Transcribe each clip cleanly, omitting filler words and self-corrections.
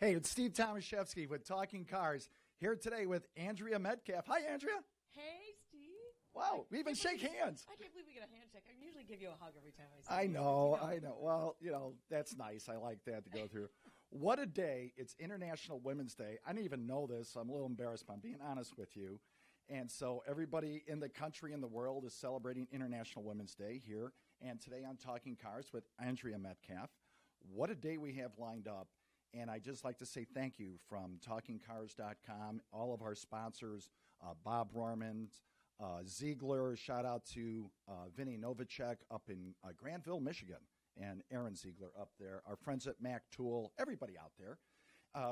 Hey, it's Steve Tomaszewski with Talking Cars, here today with Andrea Metcalf. Hi, Andrea. Hey, Steve. Wow, we even shake hands. I can't believe we get a handshake. I usually give you a hug every time I see you. I know. Well, that's nice. I like that to go through. What a day. It's International Women's Day. I didn't even know this, so I'm a little embarrassed, but I'm being honest with you. And so everybody in the country and the world is celebrating International Women's Day here. And today I'm Talking Cars with Andrea Metcalf. What a day we have lined up. And I'd just like to say thank you from TalkingCars.com, all of our sponsors, Bob Rorman, Ziegler, shout out to Vinny Novacek up in Granville, Michigan, and Aaron Ziegler up there, our friends at Mac Tool, everybody out there.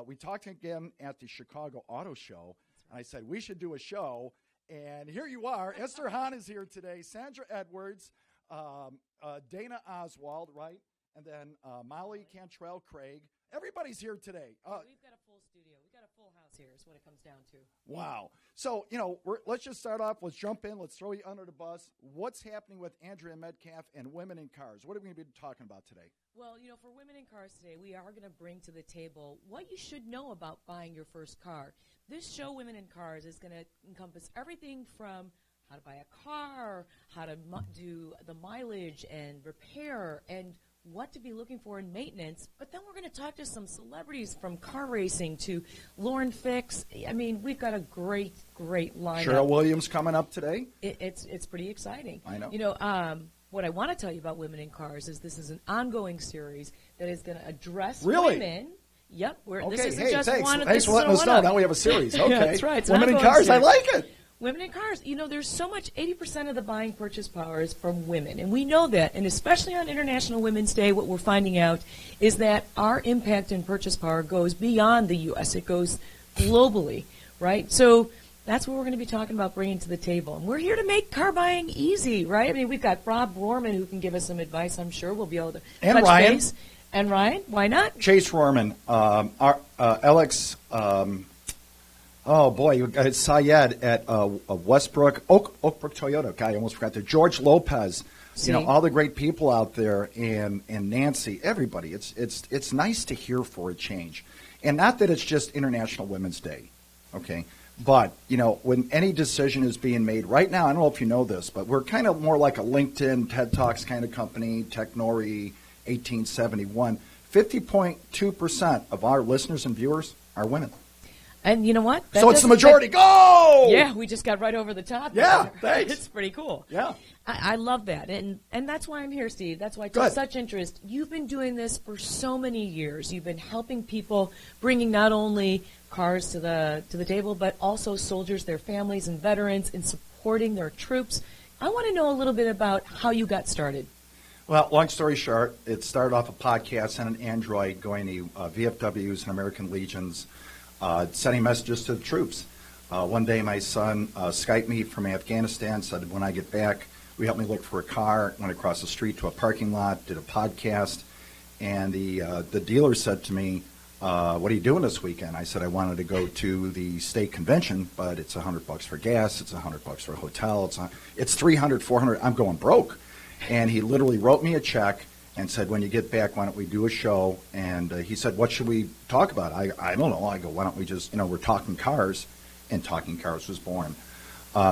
We talked again at the Chicago Auto Show, and I said we should do a show, and here you are. Esther Hahn is here today, Sandra Edwards, Dana Oswald, right? And then Molly Cantrell Craig. Everybody's here today. We've got a full studio. We've got a full house here is what it comes down to. Wow. So, let's just start off. Let's jump in. Let's throw you under the bus. What's happening with Andrea Metcalf and Women in Cars? What are we going to be talking about today? Well, for Women in Cars today, we are going to bring to the table what you should know about buying your first car. This show, Women in Cars, is going to encompass everything from how to buy a car, how to do the mileage and repair, and what to be looking for in maintenance. But then we're going to talk to some celebrities from car racing to Lauren Fix. I mean, we've got a great lineup. Cheryl Williams coming up today. It's pretty exciting. I know. What I want to tell you about Women in Cars is this is an ongoing series that is going to address really? women. Yep. Okay. This isn't just thanks. one. Thanks for letting us know. Now we have a series. Okay. Yeah, that's right. It's Women in Cars. series. I like it. Women in Cars. There's so much, 80% of the buying purchase power is from women. And we know that. And especially on International Women's Day, what we're finding out is that our impact in purchase power goes beyond the U.S. It goes globally, right? So that's what we're going to be talking about bringing to the table. And we're here to make car buying easy, right? I mean, we've got Bob Rorman who can give us some advice, I'm sure. We'll be able to touch Ryan. base. And Ryan, why not? Chase Rorman. Alex... oh, boy, you got Syed at Westbrook, Oakbrook Toyota. God, I almost forgot that. George Lopez, all the great people out there, and Nancy, everybody. It's nice to hear for a change. And not that it's just International Women's Day, okay? But, when any decision is being made right now, I don't know if you know this, but we're kind of more like a LinkedIn, TED Talks kind of company, Technori, 1871. 50.2% of our listeners and viewers are women. And you know what? So it's the majority. Go! Yeah, we just got right over the top. Yeah, there. thanks. It's pretty cool. Yeah. I love that. And that's why I'm here, Steve. That's why I took such interest. You've been doing this for so many years. You've been helping people, bringing not only cars to the table, but also soldiers, their families, and veterans, and supporting their troops. I want to know a little bit about how you got started. Well, long story short, it started off a podcast and an Android going to VFWs and American Legions, sending messages to the troops. One day my son Skyped me from Afghanistan, said when I get back, will you help me look for a car? Went across the street to a parking lot, did a podcast, and the dealer said to me, what are you doing this weekend? I said I wanted to go to the state convention, but it's $100 for gas, it's $100 for a hotel, it's $300, $400, I'm going broke. And he literally wrote me a check and said, when you get back, why don't we do a show? And he said, what should we talk about? I don't know. I go, why don't we just, we're talking cars, and Talking Cars was born.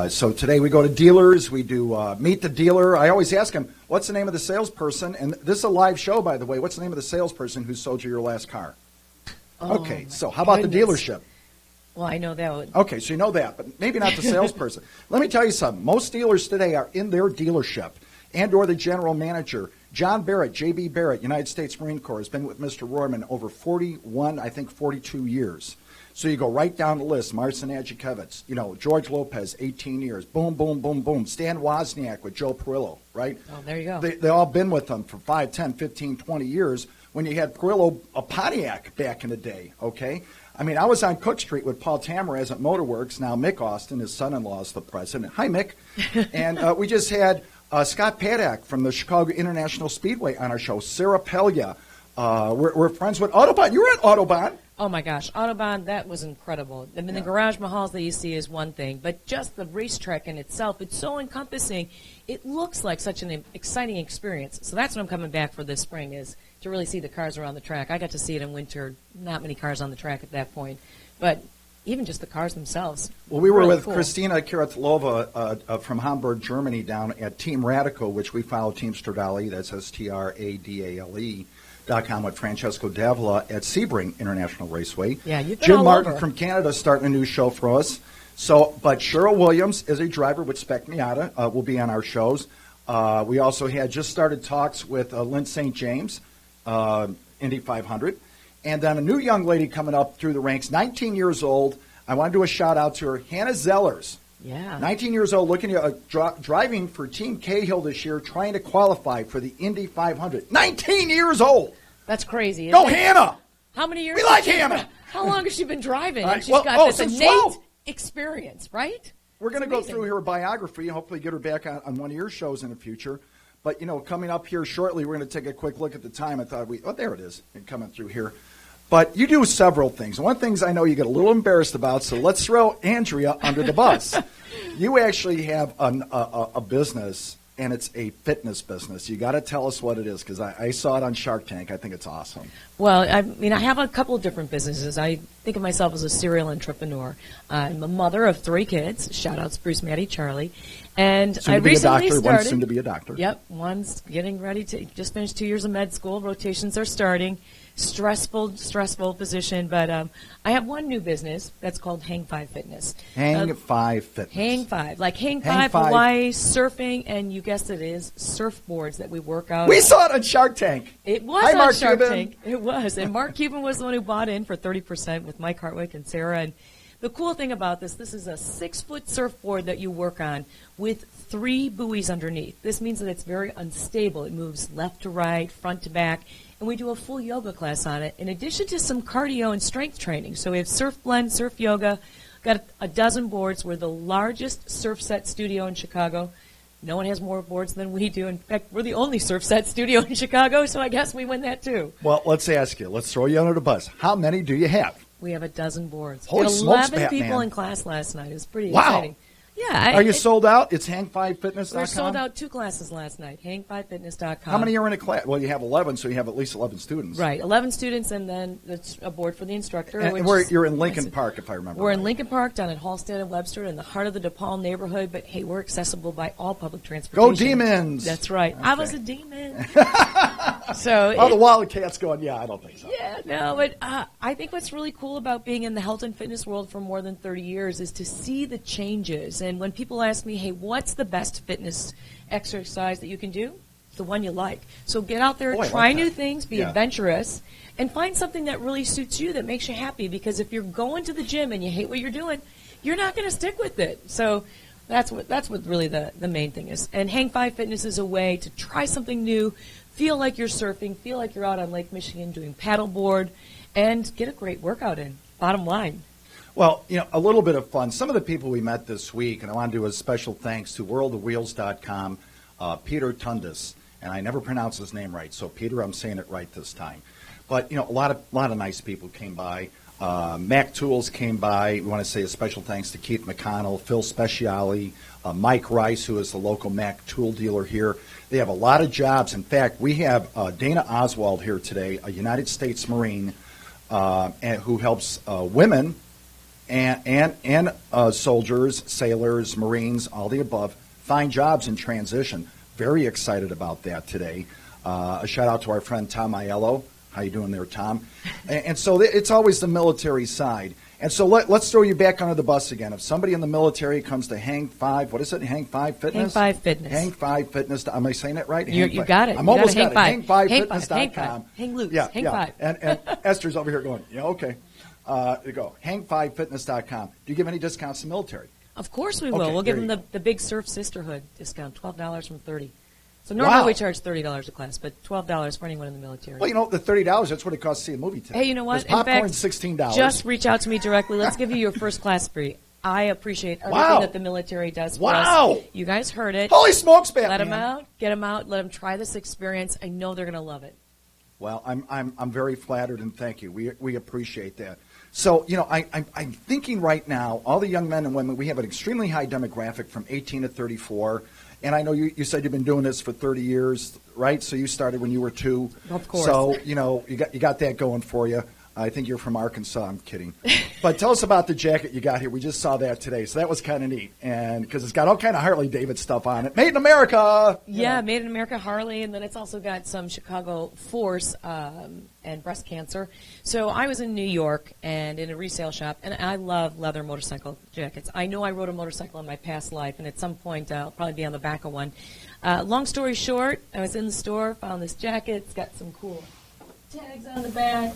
So today we go to dealers. We do Meet the Dealer. I always ask him, what's the name of the salesperson? And this is a live show, by the way. What's the name of the salesperson who sold you your last car? Okay, so how about the dealership? Well, I know that one. Okay, so you know that, but maybe not the salesperson. Let me tell you something. Most dealers today are in their dealership and or the general manager. John Barrett, J.B. Barrett, United States Marine Corps, has been with Mr. Rorman over 42 years. So you go right down the list. Marcin Adjikevich, George Lopez, 18 years. Boom, boom, boom, boom. Stan Wozniak with Joe Perillo, right? Oh, there you go. They all been with them for 5, 10, 15, 20 years when you had Perillo, a Pontiac back in the day, okay? I mean, I was on Cook Street with Paul Tamaraz at Motorworks. Now Mick Austin, his son-in-law, is the president. Hi, Mick. And we just had Scott Paddock from the Chicago International Speedway on our show. Sarah Pelia. We're friends with Autobahn. You were at Autobahn. Oh my gosh, Autobahn, that was incredible. I mean, the garage mahals that you see is one thing, but just the racetrack in itself, it's so encompassing. It looks like such an exciting experience. So that's what I'm coming back for this spring, is to really see the cars around the track. I got to see it in winter, not many cars on the track at that point, but even just the cars themselves. Well, we were really with cool. Christina Kiratlova from Hamburg, Germany, down at Team Radical, which we follow Team Stradale, that's STRADALE.com, with Francesco Davila at Sebring International Raceway. Yeah, you've been Jim all Martin over. from Canada starting a new show for us. So, but Cheryl Williams is a driver with Spec Miata, will be on our shows. We also had just started talks with Lynn St. James, Indy 500. And then a new young lady coming up through the ranks, 19 years old. I want to do a shout-out to her, Hannah Zellers. Yeah. 19 years old, looking at driving for Team Cahill this year, trying to qualify for the Indy 500. 19 years old. That's crazy. Go, isn't it? Hannah! How many years? We like Hannah! How long has she been driving? Right, And she's well, got this since innate 12. experience, right? We're going to It's go amazing. through her biography and hopefully get her back on one of your shows in the future. But, coming up here shortly, we're going to take a quick look at the time. I thought there it is, coming through here. But you do several things. One of the things I know you get a little embarrassed about, so let's throw Andrea under the bus. You actually have a business, and it's a fitness business. You got to tell us what it is, because I saw it on Shark Tank. I think it's awesome. Well, I mean, I have a couple of different businesses. I think of myself as a serial entrepreneur. I'm a mother of 3 kids. Shout outs Bruce, Maddie, Charlie. And Soon I to be a recently doctor, started. one's soon to be a doctor. Yep, one's getting ready to just finish 2 years of med school. Rotations are starting. Stressful position, but I have one new business that's called Hang 5 Fitness. Hang 5 Fitness. Hang 5, like Hang Hang 5 5. Hawaii, surfing, and you guessed it is, surfboards that we work out. We saw it on Shark Tank. It was Hi, on Mark Shark Cuban. Tank. It was. And Mark Cuban was the one who bought in for 30% with Mike Hartwick and Sarah. And the cool thing about this is a 6-foot surfboard that you work on with 3 buoys underneath. This means that it's very unstable. It moves left to right, front to back. And we do a full yoga class on it, in addition to some cardio and strength training. So we have surf blend, surf yoga, got a dozen boards. We're the largest surf set studio in Chicago. No one has more boards than we do. In fact, we're the only surf set studio in Chicago, so I guess we win that too. Well, let's ask you. Let's throw you under the bus. How many do you have? We have a dozen boards. Holy we had smokes, 11 people Batman. in class last night. It was pretty Wow. exciting. Yeah. Are you sold out? It's hang5fitness.com? We're sold out 2 classes last night, hang5fitness.com. How many are in a class? Well, you have 11, so you have at least 11 students. Right, 11 students, and then it's a board for the instructor. And you're in Lincoln Park, if I remember We're right. in Lincoln Park, down at Halstead and Webster, in the heart of the DePaul neighborhood. But hey, we're accessible by all public transportation. Go Demons! That's right. Okay. I was a demon. So Oh, the Wildcats going, yeah, I don't think so. yeah, no, but I think what's really cool about being in the health and fitness world for more than 30 years is to see the changes. And when people ask me, hey, what's the best fitness exercise that you can do? The one you like. So get out there, Oh, I try like new that. things, be Yeah. adventurous, and find something that really suits you, that makes you happy. Because if you're going to the gym and you hate what you're doing, you're not going to stick with it. So that's what really the main thing is. And Hang 5 Fitness is a way to try something new, feel like you're surfing, feel like you're out on Lake Michigan doing paddleboard, and get a great workout in. Bottom line. Well, a little bit of fun. Some of the people we met this week, and I want to do a special thanks to worldofwheels.com, Peter Tundis, and I never pronounce his name right, so Peter, I'm saying it right this time. But, a lot of nice people came by. Mac Tools came by. We want to say a special thanks to Keith McConnell, Phil Speciali, Mike Rice, who is the local Mac tool dealer here. They have a lot of jobs. In fact, we have Dana Oswald here today, a United States Marine, who helps women and soldiers, sailors, Marines, all the above, find jobs in transition. Very excited about that today. A shout out to our friend Tom Aiello. How you doing there, Tom? And so it's always the military side. And so let's throw you back under the bus again. If somebody in the military comes to Hang 5, what is it, Hang 5 Fitness? Hang 5 Fitness. Hang 5 Fitness. Am I saying that right? You got it. I'm You almost got got it. it. Hang 5. Hang5fitness.com. Hang 5. Hang loose. Yeah, Hang yeah. 5. And Esther's over here going, yeah, okay. There you go. Hang5fitness.com. Do you give any discounts to military? Of course we will. Okay, We'll give there them you the big Surf Sisterhood discount, $12 from $30. So normally Wow. we charge $30 a class, but $12 for anyone in the military. Well, the $30, that's what it costs to see a movie today. Hey, you know what? Because popcorn's In fact, $16. just reach out to me directly. Let's give you your first class free. I appreciate everything Wow. that the military does for Wow. us. You guys heard it. Holy smokes, Batman. Let them out. Get them out. Let them try this experience. I know they're going to love it. Well, I'm very flattered, and thank you. We appreciate that. So, I'm thinking right now, all the young men and women, we have an extremely high demographic from 18 to 34. And I know you said you've been doing this for 30 years, right? So you started when you were 2. Of course. So, you got that going for you. I think you're from Arkansas. I'm kidding. But tell us about the jacket you got here. We just saw that today, so that was kind of neat. And because it's got all kind of Harley Davidson stuff on it. Made in America! Yeah, Made in America Harley, and then it's also got some Chicago Force and breast cancer. So I was in New York and in a resale shop, and I love leather motorcycle jackets. I know I rode a motorcycle in my past life, and at some point I'll probably be on the back of one. Long story short, I was in the store, found this jacket. It's got some cool tags on the back.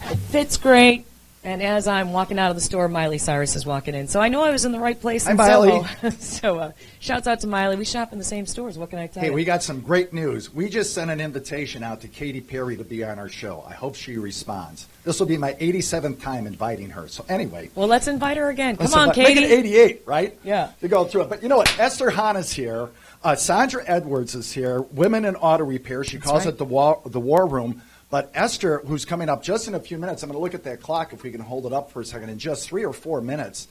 It fits great. And as I'm walking out of the store, Miley Cyrus is walking in. So I know I was in the right place in Soho. So shouts out to Miley. We shop in the same stores. What can I tell you? Hey, we got some great news. We just sent an invitation out to Katy Perry to be on our show. I hope she responds. This will be my 87th time inviting her. So anyway. Well, let's invite her again. Come on, Katy. Make it 88, right? Yeah. To go through it. But you know what? Esther Hahn is here. Sandra Edwards is here. Women in Auto Repair. She calls it the War Room. But Esther, who's coming up just in a few minutes, I'm going to look at that clock if we can hold it up for a second, in just 3 or 4 minutes.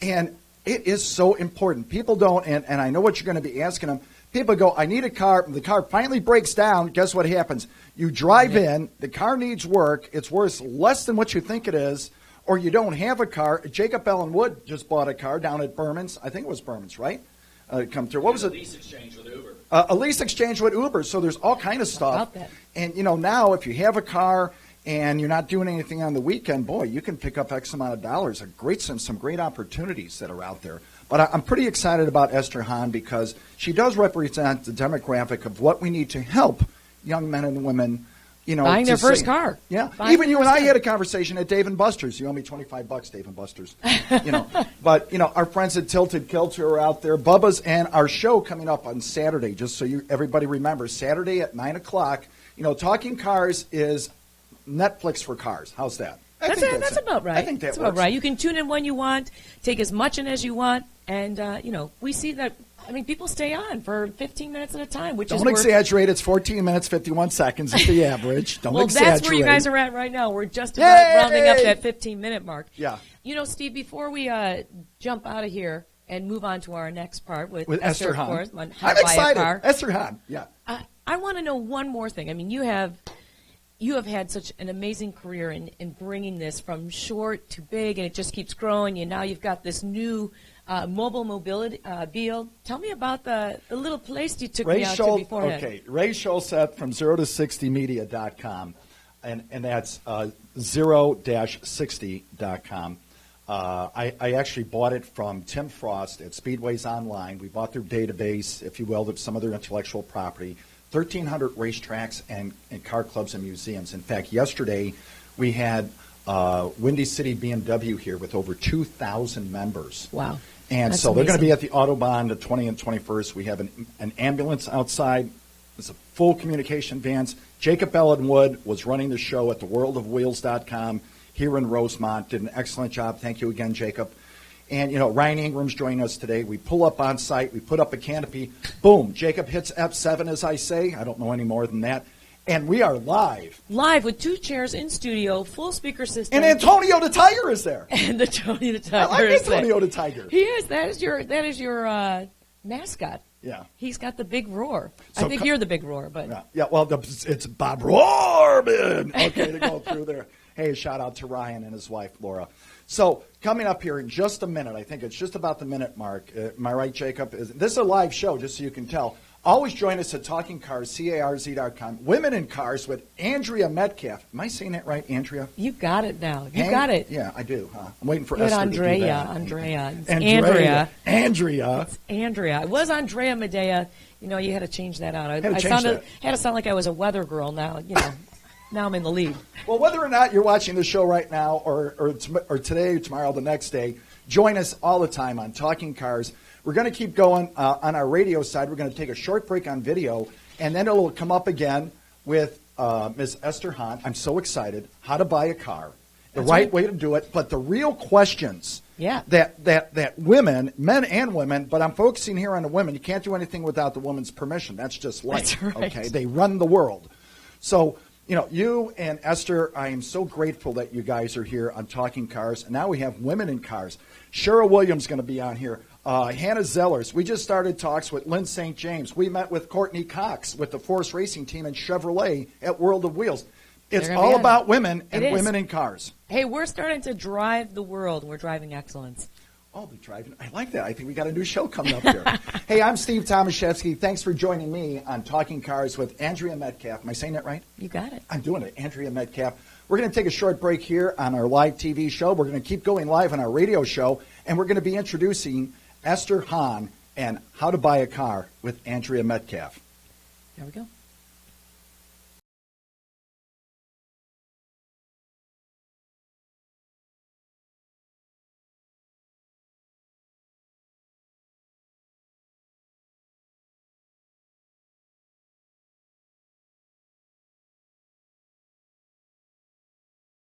And it is so important. People don't, and I know what you're going to be asking them. People go, I need a car. The car finally breaks down. Guess what happens? You drive in. The car needs work. It's worth less than what you think it is. Or you don't have a car. Jacob Ellen Wood just bought a car down at Berman's. I think it was Berman's, right? Come through. What was it? A lease exchange with Uber. A lease exchange with Uber. So there's all kind of stuff. And, now if you have a car and you're not doing anything on the weekend, boy, you can pick up X amount of dollars. Some great opportunities that are out there. But I'm pretty excited about Esther Hahn because she does represent the demographic of what we need to help young men and women, buying their first car. Yeah. Even you and I had a conversation at Dave & Buster's. You owe me $25, Dave & Buster's. But, our friends at Tilted Kilter are out there. Bubba's and our show coming up on Saturday, just so everybody remembers, Saturday at 9 o'clock. Talking Cars is Netflix for cars. How's that? That's about right. I think that's about right. You can tune in when you want, take as much in as you want, and, we see that. I mean, people stay on for 15 minutes at a time, which Don't exaggerate. It's 14 minutes, 51 seconds is the average. Don't exaggerate. That's where you guys are at right now. We're just about rounding up that 15-minute mark. Yeah. Steve, before we jump out of here and move on to our next part with Esther Hahn, Hahn. of course, I'm excited. Esther Hahn, yeah. I want to know one more thing. I mean, you have had such an amazing career in bringing this from short to big, and it just keeps growing. And now you've got this new mobile mobility deal. Tell me about the little place you took me out to beforehand. Okay, Ray Schulzet from 0to60media.com, and that's 0-60.com. I actually bought it from Tim Frost at Speedways Online. We bought their database, if you will, of some of their intellectual property. 1,300 racetracks and car clubs and museums. In fact, yesterday we had Windy City BMW here with over 2,000 members. Wow. And That's so they're going to amazing. be at the Autobahn the 20th and 21st. We have an ambulance outside. It's a full communication vans. Jacob Ellenwood was running the show at theworldofwheels.com here in Rosemont. Did an excellent job. Thank you again, Jacob. And, Ryan Ingram's joining us today. We pull up on site. We put up a canopy. Boom. Jacob hits F7, as I say. I don't know any more than that. And we are live. Live with 2 chairs in studio, full speaker system. And Antonio the Tiger is there. And Antonio the Tiger I like is Antonio there. the Tiger. He is. That is your mascot. Yeah. He's got the big roar. So I think you're the big roar, but yeah. Well, it's Bob Rohrman. Okay, to go through there. Hey, shout out to Ryan and his wife Laura. So coming up here in just a minute, I think it's just about the minute mark. Am I right, Jacob? This is a live show, just so you can tell. Always join us at Talking Cars, CARZ.com. Women in Cars with Andrea Metcalf. Am I saying that right, Andrea? you got it now. You got it. Yeah, I do. Huh? I'm waiting for You had Esther to do that. Andrea. It's Andrea. It's Andrea. It was Andrea Medea. You had to change that out. I had to sound like I was a weather girl now. Now I'm in the lead. Well, whether or not you're watching the show right now or today or tomorrow, the next day, join us all the time on Talking Cars. We're going to keep going on our radio side. We're going to take a short break on video, and then it'll come up again with Ms. Esther Hahn. I'm so excited. How to buy a car, the right way to do it, but the real questions that women, men and women, but I'm focusing here on the women. You can't do anything without the woman's permission. That's just life. That's right. Okay, they run the world. So You know, you and Esther, I am so grateful that you guys are here on Talking Cars. And now we have women in cars. Cheryl Williams going to be on here. Hannah Zellers. We just started talks with Lynn St. James. We met with Courtney Cox with the Force Racing team and Chevrolet at World of Wheels. It's all about women and women in cars. Hey, we're starting to drive the world. We're driving excellence. Oh, the driving. I like that. I think we got a new show coming up here. Hey, I'm Steve Tomaszewski. Thanks for joining me on Talking Cars with Andrea Metcalf. Am I saying that right? You got it. I'm doing it. Andrea Metcalf. We're going to take a short break here on our live TV show. We're going to keep going live on our radio show, and we're going to be introducing Esther Hahn and How to Buy a Car with Andrea Metcalf. There we go.